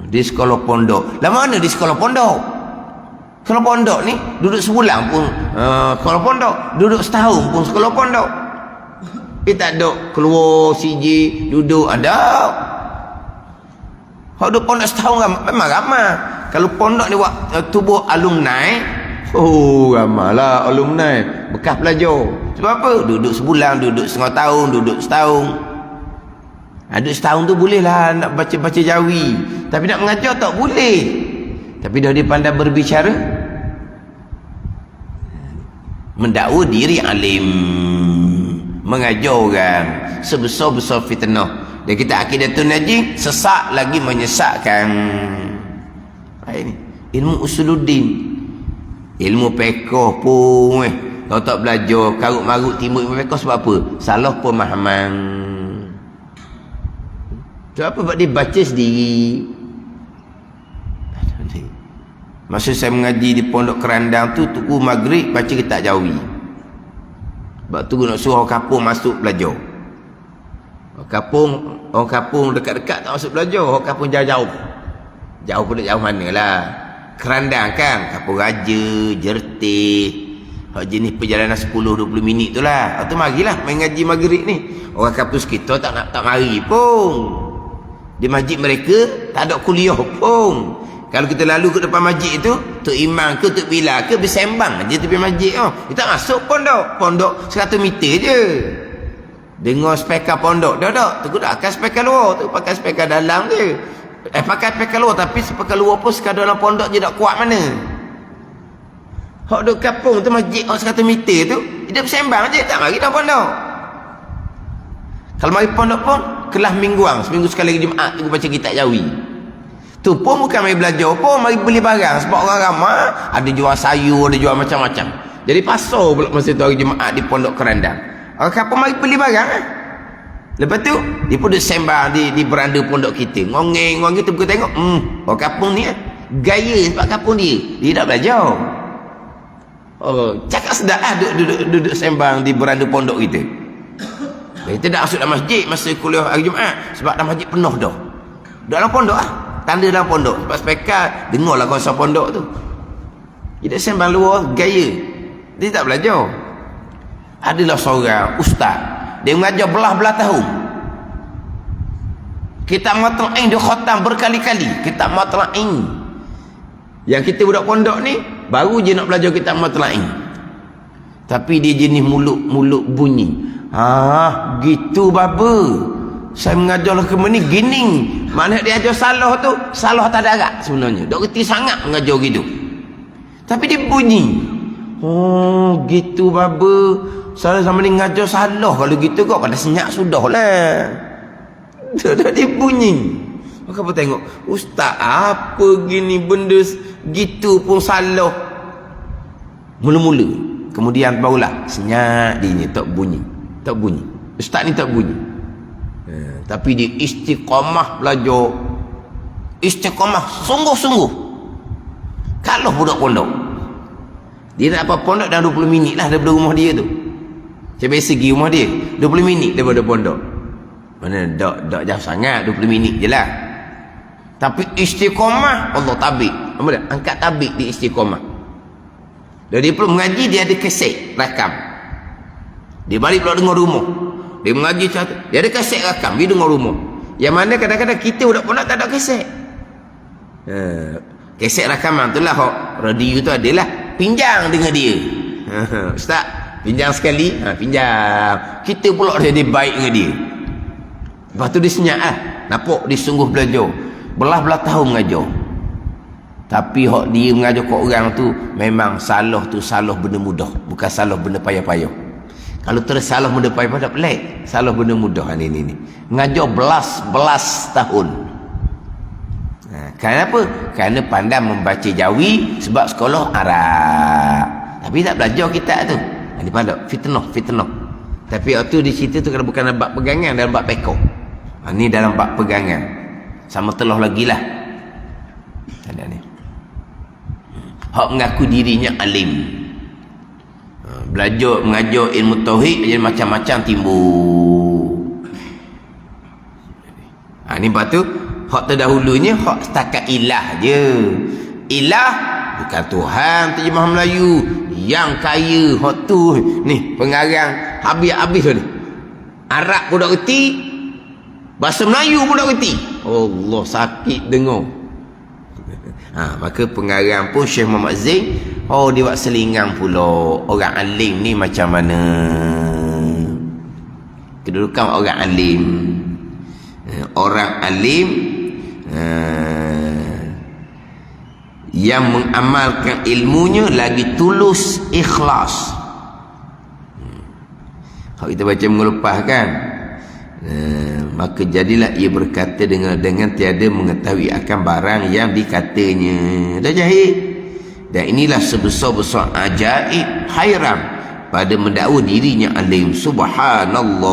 Di sekolah pondok. Lah mana di sekolah pondok? Sekolah pondok ni duduk sebulan pun sekolah pondok, duduk setahun pun sekolah pondok. Tak ada keluar CJ duduk ada. Hak duduk pondok setahun memang ramai. Kalau pondok ni tubuh alumni, ramailah alumni bekas belajar. Sebab apa? Duduk sebulan, duduk setengah tahun, duduk setahun. Duduk setahun tu bolehlah nak baca-baca jawi, tapi nak mengajar tak boleh. Tapi dah dia pandai berbicara, mendakwa diri alim, mengajar orang, sebesar-besar fitnah. Dan kita akidatun najih, sesak lagi menyesatkan. Ini ilmu usuluddin, ilmu pekoh pun kalau tak belajar karut-marut timbul ilmu pekoh sebab apa? Salah pemahaman. Sebab apa? Sebab dia baca sendiri. Masa saya mengaji di Pondok Kerandang tu, tunggu maghrib baca kitab Jawi. Sebab tu nak suruh orang kampung masuk belajar. Orang kampung dekat-dekat tak masuk belajar. Orang kampung jauh-jauh. Jauh pun jauh mana lah. Kerandang kan, Kampung Raja, Jertih. Jenis perjalanan 10-20 minit tu lah. Tu marilah main ngaji maghrib ni. Orang kampung sekitar tak mari pun. Di masjid mereka tak ada kuliah pun. Kalau kita lalu ke depan masjid itu, Tok Imam ke Tok Bilal ke bersembang je tepi masjid. Kita masuk pondok 100 meter je. Dengar speaker pondok. Dah. Tu dah akan speaker luar. Tu pakai speaker dalam je. Pakai speaker luar, tapi speaker luar pun sekadar dalam pondok je tak kuat mana. Hak duk kampung tu masjid 100 meter tu, dia bersembang je, tak mari dalam pondok. Kalau mari pondok pun kelas mingguan, seminggu sekali Jumaat tu baca kitab Jawi. Tu pun bukan mari belajar pun, mari beli barang sebab orang ramai ada jual sayur, ada jual macam-macam. Jadi pasar pula masa tu hari Jumaat di Pondok Kerandang. Orang kapal mari beli barang Lepas tu dia pun duduk sembang di beranda pondok kita. Ngongeng kita buka tengok. Orang kampung ni gaya sebab kampung dia tak belajar. Oh, cakap sedap lah duduk sembang di beranda pondok kita. Kita tak masuk dalam masjid masa kuliah hari Jumaat sebab dalam masjid penuh dah. Dalam pondok lah. Tanda dalam pondok. Sebab spekal dengarlah kawasan pondok tu. Dia sembang luar gaya. Dia tak belajar. Adalah seorang ustaz. Dia mengajar belah-belah tahun. Kitab Matla'in dia khatam berkali-kali. Kitab Matla'in. Yang kita budak pondok ni baru je nak belajar kitab Matla'in. Tapi dia jenis muluk-muluk bunyi. Gitu baba. Saya mengajar lah ke mana gini. Mana dia ajar salah tu, salah tak ada agak sebenarnya. Dok reti sangat mengajar gitu. Tapi dia bunyi. Gitu baba. Salah sama ni ngajar salah. Kalau gitu kok pada senyap sudah lah. Dah dia bunyi. Maka apa tengok, ustaz apa gini benda gitu pun salah. Mula-mula. Kemudian barulah senyap dia ni tak bunyi. Tak bunyi. Ustaz ni tak bunyi. Tapi dia istiqamah belajar. Istiqamah sungguh-sungguh. Kalau budak pondok. Dia nak apa pondok dalam 20 minit lah daripada rumah dia tu. Saya biasa pergi rumah dia 20 minit daripada pondok. Mana tak jauh sangat, 20 minit je lah. Tapi istiqamah Allah tabik. Apa dia? Angkat tabik di istiqamah. Dan dia perlu mengaji, dia ada kaset rakam. Dia balik pula dengar rumah. Dia mengaji satu, dia ada kaset rakam, dia dengar rumah. Yang mana kadang-kadang kita udah pondok tak ada kaset. Kaset rakaman tu lah, radio tu adalah pinjang dengan dia. Ustaz, pinjang sekali, pinjang. Kita pula dia baik dengan dia. Lepas tu dia senyap lah. Nampak dia sungguh belajar. Belah-belah tahun mengajar. Tapi hak dia mengajar kat orang tu memang salah tu salah benda mudah, bukan salah benda payah-payah. Kalau terus salah benda payah-payah tak pelik. Salah benda mudah ni. Mengajar belas tahun. Kenapa? Kerana pandai membaca Jawi sebab sekolah Arab. Tapi tak belajar kitab tu. Ini pandai fitnah. Tapi waktu di situ tu kalau bukan dalam bab pegangan, dalam bab pekor. Ni dalam bab pegangan. Sama telah lagi lah. Ada ni. Hak mengaku dirinya alim. Belajar mengajar ilmu tauhid jadi macam-macam timbul. Ni lepas tu hak terdahulunya hak setakat ilah je. Ilah bukan Tuhan terjemah Melayu. Yang kaya hak tu ni pengarang habis ni. Arab pun tak reti, bahasa Melayu pun tak reti. Allah sakit dengar. Maka pengarang pun Syekh Muhammad Zain, dia buat selingang pula orang alim ni macam mana. Kedudukan orang alim. Orang alim yang mengamalkan ilmunya lagi tulus ikhlas. Kalau kita baca mengelupaskan, maka jadilah ia berkata dengan tiada mengetahui akan barang yang dikatanya. Dah jahil. Dan inilah sebesar-besar ajaib hairan pada mendakwa dirinya alim. Subhanallah.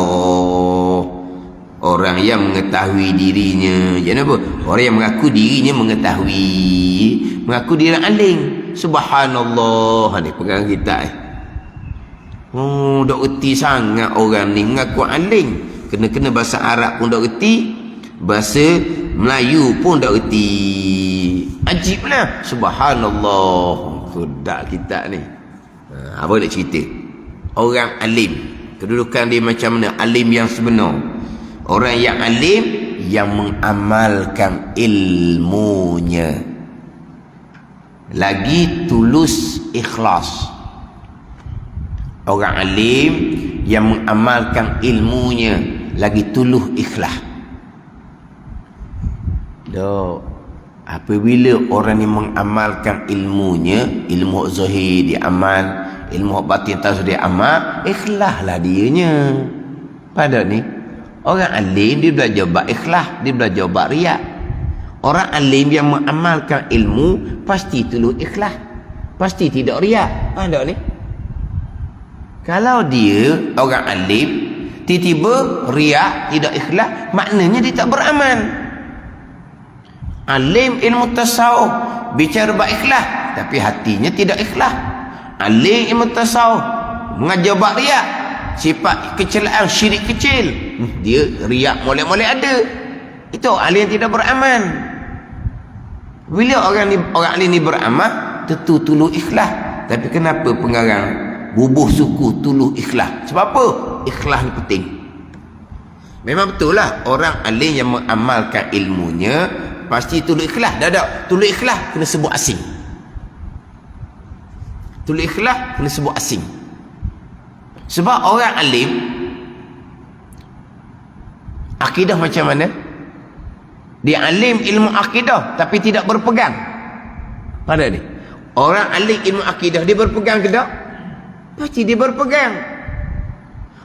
Orang yang mengetahui dirinya, jangan apa? Orang yang mengaku dirinya mengaku diri alim. Subhanallah. Ni pegang kita. Dok reti sangat orang ni mengaku alim. Kena bahasa Arab pun dok reti, bahasa Melayu pun dok reti. Ajiblah. Subhanallah. Sudah kita ni. Apa nak cerita? Orang alim. Kedudukan dia macam mana? Alim yang sebenar. Orang yang alim yang mengamalkan ilmunya lagi tulus ikhlas. Orang alim yang mengamalkan ilmunya lagi tulus ikhlas. Apabila orang yang mengamalkan ilmunya, ilmu zahir dia amal, ilmu batin tak dia amal, ikhlaslah dianya. Pada ni Orang alim dia belajar bab ikhlas, dia belajar bab riak. Orang alim yang mengamalkan ilmu pasti tulus ikhlas, pasti tidak riak. Ada ni. Kalau dia orang alim tiba-tiba riak, tidak ikhlas, maknanya dia tak beramal. Alim ilmu tasawuf bicara bab ikhlas tapi hatinya tidak ikhlas. Alim ilmu tasawuf mengajar bab riak, sifat kecelaan syirik kecil, dia riak molek-molek ada. Itu alim yang tidak beramal. Bila orang alim ni beramal, tentu tulus ikhlas. Tapi kenapa pengarang bubuh suku tulus ikhlas? Sebab apa? Ikhlas ni penting. Memang betul lah orang alim yang mengamalkan ilmunya pasti tulus ikhlas. Dah tulus ikhlas kena sebut asing. Tulus ikhlas kena sebut asing. Sebab orang alim akidah macam mana? Dia alim ilmu akidah tapi tidak berpegang. Ada ni. Orang alim ilmu akidah dia berpegang ke tak? Pasti dia berpegang.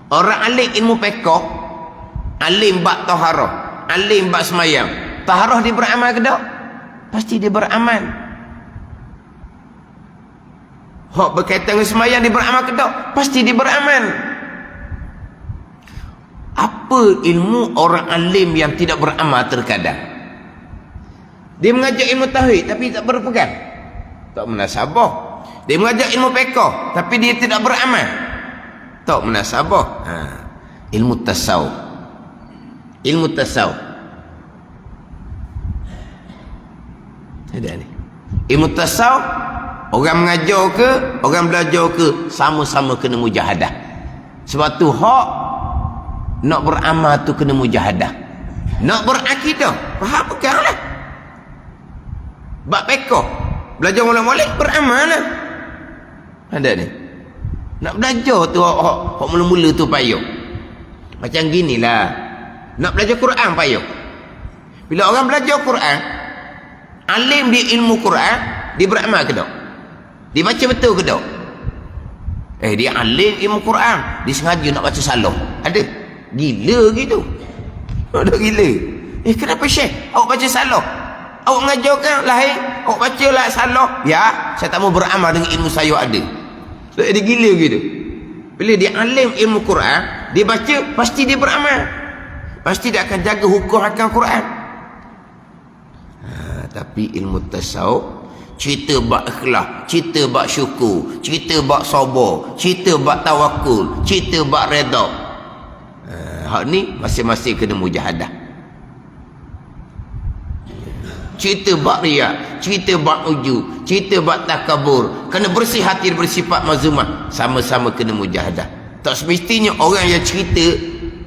Orang alim ilmu fiqh, alim bab taharah, alim bab semayang, taharah dia beramal ke tak? Pasti dia beramal. Hak berkaitan dengan semayang dia beramal ke tak? Pasti dia beramal. Apa ilmu orang alim yang tidak beramal terkadang? Dia mengajar ilmu tauhid tapi tak berpegang, tak munasabah. Dia mengajar ilmu fiqh tapi dia tidak beramal, tak munasabah. Ilmu tasawuf. Ilmu tasawuf. Ada ni. Ilmu tasawuf orang mengajar ke, orang belajar ke, sama-sama kena mujahadah. Sebab tu hak nak beramal tu kena mujahadah. Nak berakidah, faham peganglah. Bab fiqh, belajar molek-molek, beramal lah. Ada ni. Nak belajar tu hak mula-mula tu payah. Macam ginilah. Nak belajar Quran payah. Bila orang belajar Quran, alim dia ilmu Quran, dia beramal ke tak? Dia baca betul ke tak? Dia alim ilmu Quran, dia sengaja nak baca salah. Ada? Gila gitu. Ada gila. Kenapa Syekh? Awak baca salah? Awak mengajarkan lahir, awak baca lah salah. Ya, saya tak mau beramal dengan ilmu saya ada. Dia gila gitu. Bila dia alim ilmu Quran, dia baca, pasti dia beramal. Pasti dia akan jaga hukum akan Quran. Tapi ilmu tasawuf, cerita bab ikhlas, cerita bab syukur, cerita bab sabar, cerita bab tawakul, cerita bab redha. Hak ni masing-masing kena mujahadah. Cerita bab riya, cerita bab ujub, cerita bab takabur, kena bersih hati bersifat mazmumah, sama-sama kena mujahadah. Tak semestinya orang yang cerita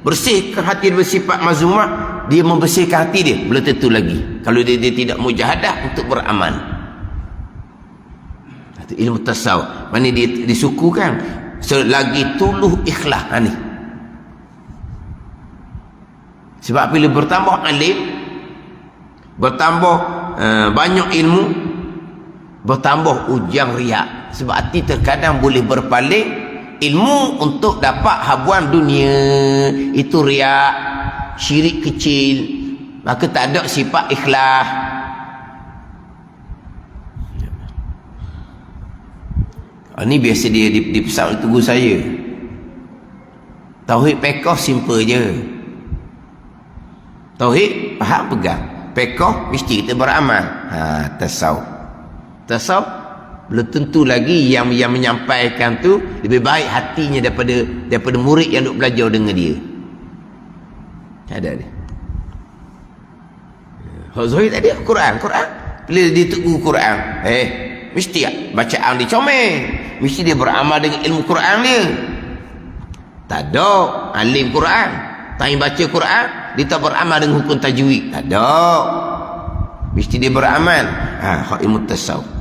bersihkan hati bersifat mazmumah, dia membersihkan hati dia, belum tentu lagi. Kalau dia tidak mujahadah untuk beramal. Itu ilmu tasawuf. Mana dia disukukan selagi tuluh ikhlas ni. Sebab bila bertambah alim, bertambah banyak ilmu, bertambah ujang riak. Sebab hati terkadang boleh berpaling ilmu untuk dapat habuan dunia, itu riak, syirik kecil, maka tak ada sifat ikhlas. Ini biasa dia di pesawat tunggu saya. Tauhid fiqh simple je. Tauhid faham pegang. Fiqh mesti kita beramal. Tasawuf. Tasawuf belum tentu lagi yang menyampaikan tu lebih baik hatinya daripada murid yang duk belajar dengan dia. Ada ni. Hak Zuhair tadi Quran. Bila dia tegur Quran, mesti bacaan dia comel. Mesti dia beramal dengan ilmu Quran dia. Tak ada alim Quran, tak baca Quran, dia tak beramal dengan hukum tajwid. Tak ada. Mesti dia beramal. Hak ilmu tasawuf.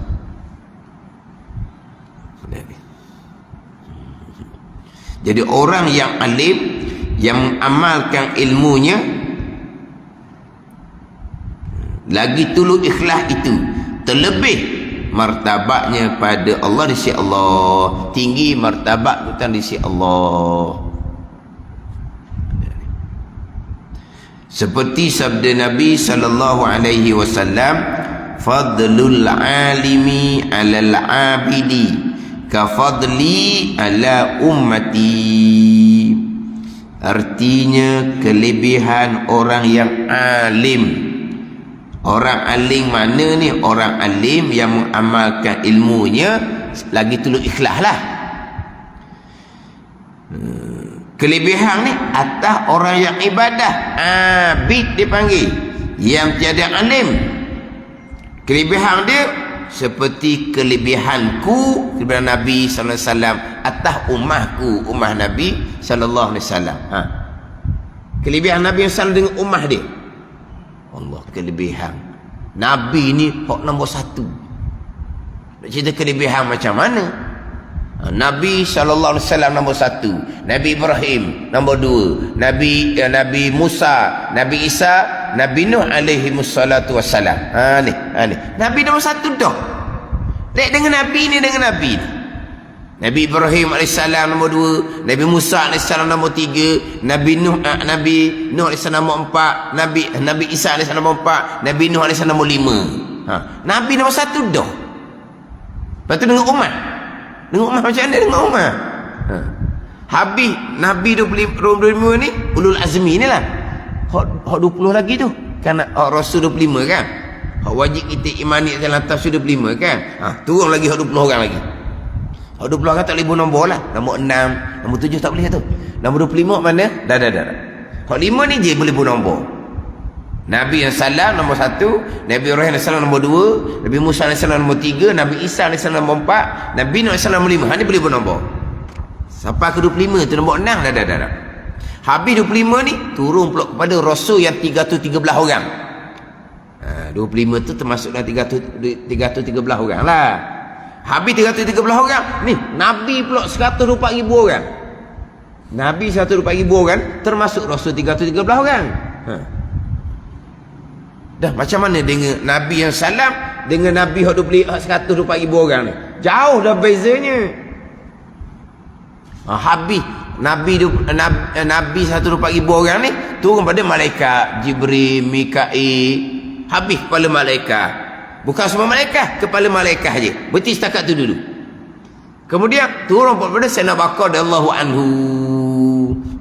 Jadi orang yang alim, yang mengamalkan ilmunya, lagi tulus ikhlas itu, terlebih martabatnya pada Allah di sisi Allah, tinggi martabat kita di sisi Allah. Seperti sabda Nabi sallallahu alaihi wasallam, fadlul alimi 'alal 'abidi ka fadli 'ala ummati. Artinya kelebihan orang yang alim. Orang alim mana ni? Orang alim yang mengamalkan ilmunya lagi tulus ikhlas lah. Kelebihan ni atas orang yang ibadah, abid dipanggil, yang tiada alim. Kelebihan dia seperti kelebihanku, kelebihan Nabi sallallahu alaihi wasallam atas ummahku, ummah Nabi sallallahu alaihi wasallam. Kelebihan Nabi sallallahu dengan ummah dia. Allah, kelebihan Nabi ni hak nombor satu. Nak cerita kelebihan macam mana? Nabi sallallahu alaihi wasallam nombor satu, Nabi Ibrahim nombor dua, Nabi Musa, Nabi Isa, Nabi Nuh alaihi wassalatu wassalam. Ni Nabi nombor satu dah. Dek dengan Nabi ni, dengan Nabi ni. Nabi Ibrahim alaihissalam nombor dua, Nabi Musa alaihissalam nombor tiga, Nabi Nuh alaihissalam nombor empat, Nabi Isa alaihissalam nombor empat, Nabi Nuh alaihissalam nombor lima. Nabi nombor satu dah. Lepas tu dengan umat. Dengan umat macam mana dengan umat? Habis Nabi 25 ni ulul azmi ni lah. Hak 20 lagi tu. Kan Rasul 25 kan? Hak wajib kita imani dalam tafsir 25 kan? Turun lagi hak 20 orang lagi. Hak 20 orang tak boleh nombor lah. Nombor 6, nombor 7 tak boleh tu. Nombor 25 mana? Dah. Hak 5 ni je boleh nombor. Nabi SAW nombor 1, Nabi Ibrahim SAW nombor 2, Nabi Musa SAW nombor 3, Nabi Isa SAW nombor 4, Nabi Nuh SAW nombor 5. Ini boleh bernombor. Sampai ke 25 tu nombor 6 dah. Habis 25 ni turun pula kepada Rasul yang 313 orang. 25 tu termasuk dalam 313 orang lah. Habis 313 orang ni Nabi pula 124,000 orang. Nabi 124,000 orang termasuk Rasul 313 orang. Dah macam mana dengan Nabi yang salam dengan Nabi 124,000 orang ni? Jauh dah bezanya. Habis Nabi 124,000 orang ni turun pada malaikat Jibril, Mikail. Habis kepala malaikat. Bukan semua malaikat, kepala malaikat aja. Berarti setakat tu dulu. Kemudian turun pada Sayyidina Bakar radhiyallahu anhu.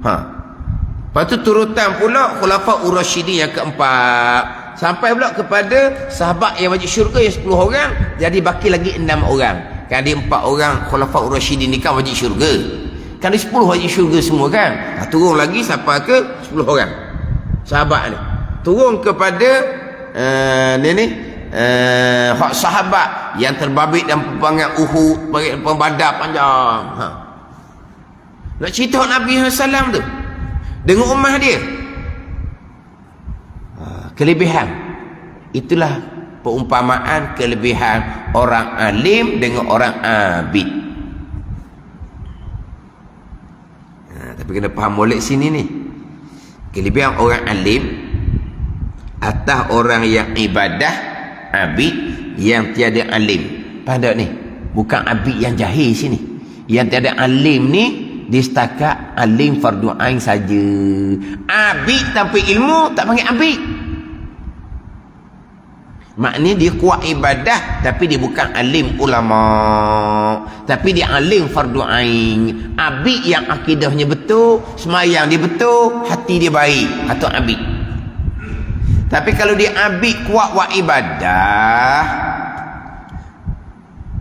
Lepas tu turutan pula Khulafaur Rasyidin yang keempat. Sampai pula kepada sahabat yang wajib syurga yang 10 orang. Jadi baki lagi 6 orang. Kan ada 4 orang Khulafaur Rasyidin ni kan wajib syurga. Kan ada 10 wajib syurga semua kan. Turun lagi sampai ke 10 orang sahabat ni. Turun kepada hak sahabat yang terbabit dalam peperangan Uhud, perang Badar panjang. Nak cerita Nabi SAW tu dengan ummah dia. Kelebihan. Itulah perumpamaan kelebihan orang alim dengan orang abid. Tapi kena faham molek sini ni. Kelebihan orang alim atas orang yang ibadah, abid yang tiada alim. Pada ni bukan abid yang jahil sini. Yang tiada alim ni dia setakat alim fardu ain saja. Abid tanpa ilmu tak panggil abid. Maknanya dia kuat ibadah tapi dia bukan alim ulama. Tapi dia alim fardu ain. Abid yang akidahnya betul, semayang dia betul, hati dia baik, atau abid. Tapi kalau dia abid kuat buat ibadah,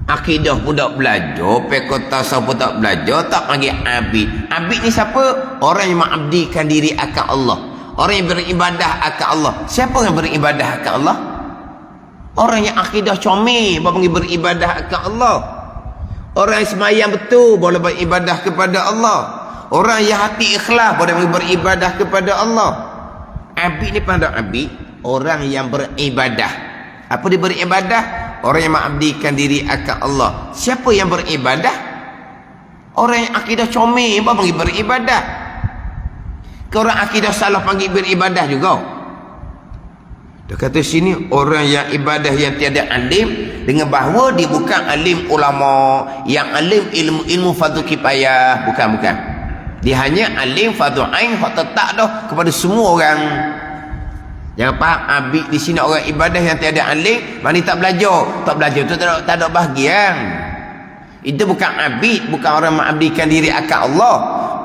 akidah pun tak belajar, pekotasau pun tak belajar, tak panggil abid. Abid ni siapa? Orang yang mengabdikan diri akan Allah. Orang yang beribadah akan Allah. Siapa yang beribadah akan Allah? Orang yang akidah comel baru panggil beribadah akan Allah. Orang yang semayang betul boleh beribadah kepada Allah. Orang yang hati ikhlas boleh beribadah kepada Allah. Abid ni pandang abid, orang yang beribadah. Apa dia beribadah? Orang yang mengabdikan diri akan Allah. Siapa yang beribadah? Orang yang akidah comel baru panggil beribadah. Ke orang akidah salah panggil beribadah juga. Dia kata sini orang yang ibadah yang tiada alim, dengan bahawa dia bukan alim ulama, yang alim ilmu fardu kifayah, bukan. Dia hanya alim fardu ain, hak tetap dah kepada semua orang. Jangan faham abid di sini orang ibadah yang tiada alim, mana tak belajar. Tak belajar tu tak ada bahagian. Itu bukan abid, bukan orang mengabdikan diri akan Allah.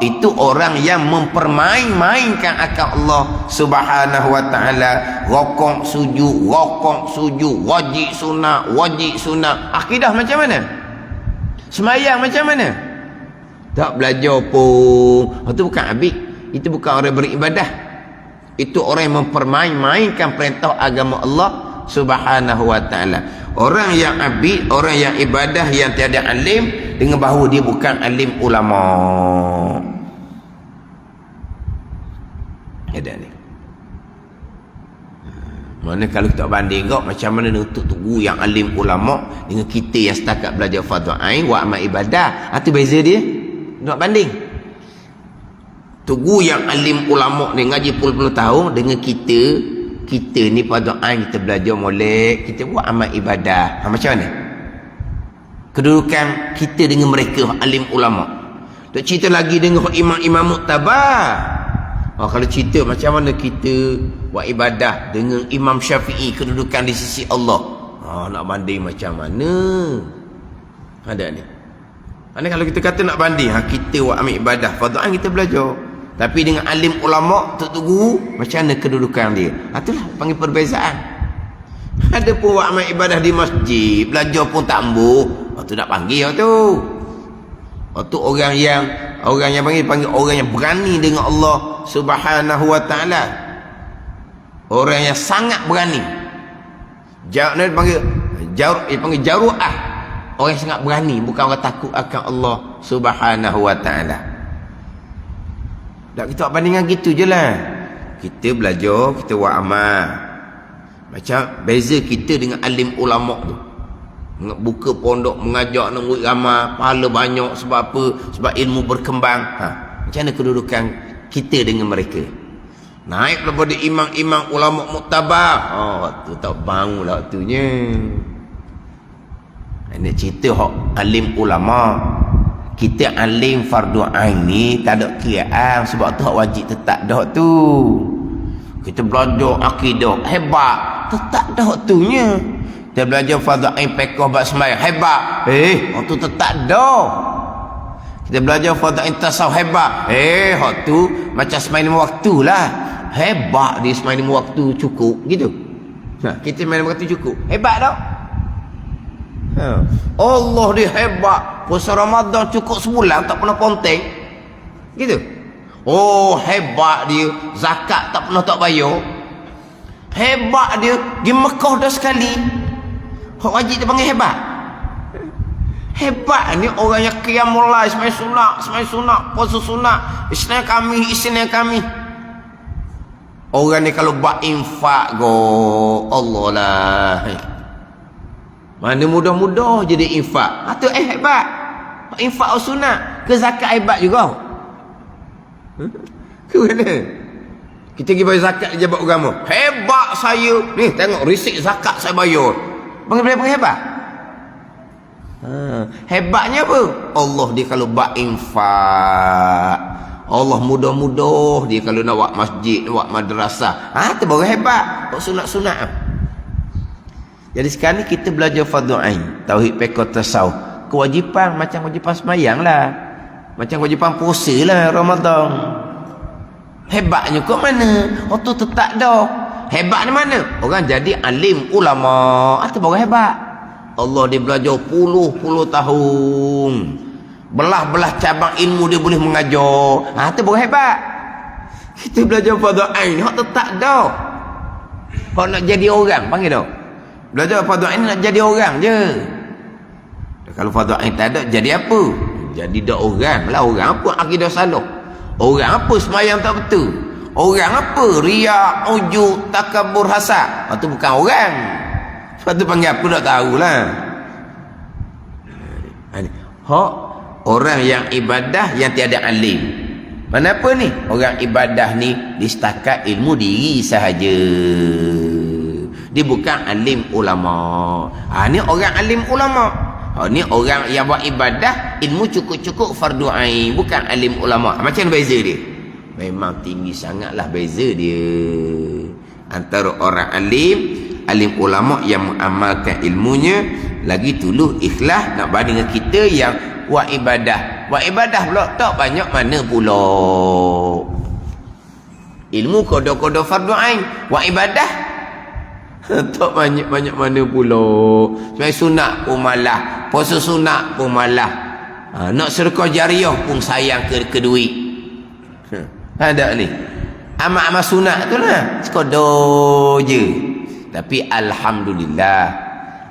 Itu orang yang mempermain-mainkan akan Allah Subhanahu wa ta'ala. Rokok sujud, wajib sunnah. Akidah macam mana? Semayang macam mana? Tak belajar pun. Itu bukan abid. Itu bukan orang beribadah. Itu orang yang mempermain-mainkan perintah agama Allah Subhanahu wa ta'ala. Orang yang abid, orang yang ibadah yang tiada alim, dengan bahawa dia bukan alim ulama. Ada ni. Mana kalau kita banding kau, macam mana untuk tunggu yang alim ulama dengan kita yang setakat belajar fardu ain wa amal ibadah. Itu beza dia. Nak banding. Tunggu yang alim ulama ni ngaji puluh-puluh tahun dengan kita ni fardu ain, kita belajar molek, kita buat amal ibadah. Macam mana kedudukan kita dengan mereka alim ulama? Tak cerita lagi dengan imam-imam muktabar. Kalau cerita macam mana kita buat ibadah dengan Imam Syafi'i, kedudukan di sisi Allah, nak banding macam mana? Ada ni. Mana kalau kita kata nak banding, kita buat ambil ibadah fardu ain, kita belajar, tapi dengan alim ulama tu guru, macam mana kedudukan dia? Itulah panggil perbezaan. Ada pun buat amal ibadah di masjid, belajar pun tak ambuh, tu nak panggil tu. Tu orang yang panggil orang yang berani dengan Allah Subhanahu wa ta'ala. Orang yang sangat berani. Dia panggil jaru'ah. Orang yang sangat berani, bukan orang takut akan Allah Subhanahu wa ta'ala. Tak, kita bandingan gitu je lah. Kita belajar, kita buat amal. Macam beza kita dengan alim ulama tu. Buka pondok, mengajar anak murid ramai, pahala banyak. Sebab apa? Sebab ilmu berkembang. Macam mana kedudukan kita dengan mereka? Naik daripada imam-imam ulama muktabar. Waktu tak bangun lah waktunya. Ini cerita hak alim ulama. Kita alim fardu ain ni tak ada kiraan, sebab tu hak wajib tetap dah tu. Kita belajar akidah hebat, tetap dah waktunya. Kita belajar fardu ain fiqh bab sembahyang hebat, waktu tetap dah. Kita belajar fardu ain tasawuf hebat, waktu macam semain 5 waktu lah. Hebat dia semain 5 waktu cukup gitu. Kita semain 5 waktu cukup, hebat tak? Allah dia hebat, puasa Ramadan cukup sebulan tak pernah ponteng gitu. Hebat dia, zakat tak pernah tak bayar. Hebat dia, pergi Mekah dah sekali. Hak wajib dia panggil hebat. Hebat ni orang yang qiyamul lail, semai sunat, puasa sunat, Isnin kami. Orang ni kalau buat infak Allah lah. Mana mudah-mudah jadi infak. Tu hebat. Infak sunat ke zakat hebat juga. Ke mana? Kita pergi bayar zakat di jabat agama. Hebat saya. Ni tengok risik zakat saya bayar. Panggil hebat. Hebatnya apa? Allah dia kalau buat infak. Allah mudah-mudah dia kalau nak buat masjid, nak buat madrasah. Tu baru hebat. Buat sunat-sunat. Jadi sekarang ni kita belajar fardu ain, tauhid, fiqh, tasawuf. Kewajipan macam kewajipan semayang lah, macam kewajipan puasa lah Ramadan. Hebatnya kat mana? Tu tetap dah. Hebat di mana? Orang jadi alim ulama, itu baru hebat. Allah dia belajar puluh-puluh tahun, belah-belah cabang ilmu dia boleh mengajar. Itu baru hebat. Kita belajar fardu ain, tetap dah. Kalau nak jadi orang, panggil dah. Belajar fardu ain nak jadi orang je. Kalau fardu ain tak ada, jadi apa? Jadi dak orang lah. Orang apa akidah salah? Orang apa semayang tak betul? Orang apa riak, ujub, takabur, hasad? Itu bukan orang. Sebab tu panggil apa tak tahulah. Orang yang ibadah yang tiada alim. Mana apa ni? Orang ibadah ni disetakat ilmu diri sahaja. Dia bukan alim ulama. Ni orang alim ulama. Ni orang yang buat ibadah, ilmu cukup-cukup fardu ain, bukan alim ulama. Macam mana beza dia? Memang tinggi sangatlah beza dia. antara orang alim ulama yang mengamalkan ilmunya lagi tuluh ikhlas nak banding dengan kita yang buat ibadah pula tak banyak mana pula. Ilmu kodoh-kodoh fardu ain, buat ibadah tak banyak mana pula. Sampai sunat pun malah, puasa sunat pun malah, nak sedekah jariah pun sayang ke duit. Ada ni amal-amal sunat tu lah sekodoh je. Tapi alhamdulillah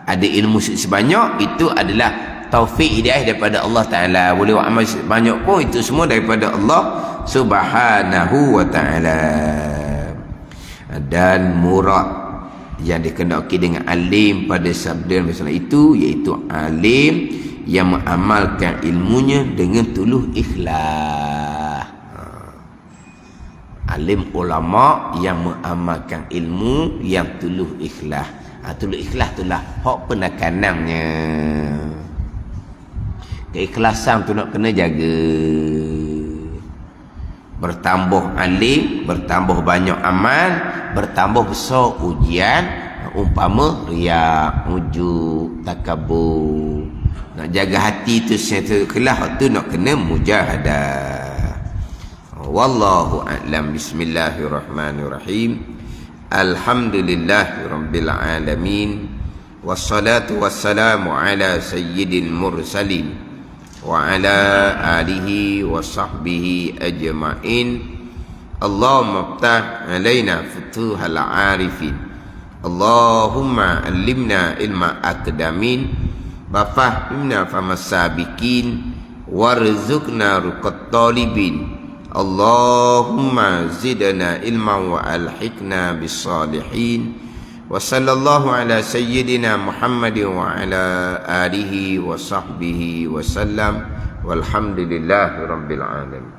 ada ilmu sebanyak itu adalah taufik hidayah daripada Allah Ta'ala. Boleh buat amal banyak pun itu semua daripada Allah Subhanahu wa Ta'ala. Dan murad yang dikehendaki dengan alim pada sabda masalah itu, iaitu alim yang mengamalkan ilmunya dengan tuluh ikhlas. Alim ulama yang mengamalkan ilmu yang tuluh ikhlas. Tuluh ikhlas itulah hak penekanannya. Keikhlasan tu nak kena jaga. Bertambah alim, bertambah banyak amal, bertambah besar ujian, umpama riak, ujub, takabur. Nak jaga hati tu sesuatu ikhlas tu nak kena mujahadah. Wallahu a'lam. Bismillahirrahmanirrahim. Alhamdulillahirabbil alamin. Wassalatu wassalamu ala sayyidil mursalin wa ala alihi wa sahbihi ajma'in. Allahumma ftah alaina futuhal arifin. Allahumma allimna ilma aqdamin wa fahimna famasabikin warzuqna ruqat talibin. Allahumma zidna ilman wa alhiqna bis salihin. Wa sallallahu ala sayyidina Muhammadin wa ala alihi wa sahbihi wa sallam. Walhamdulillahi rabbil alamin.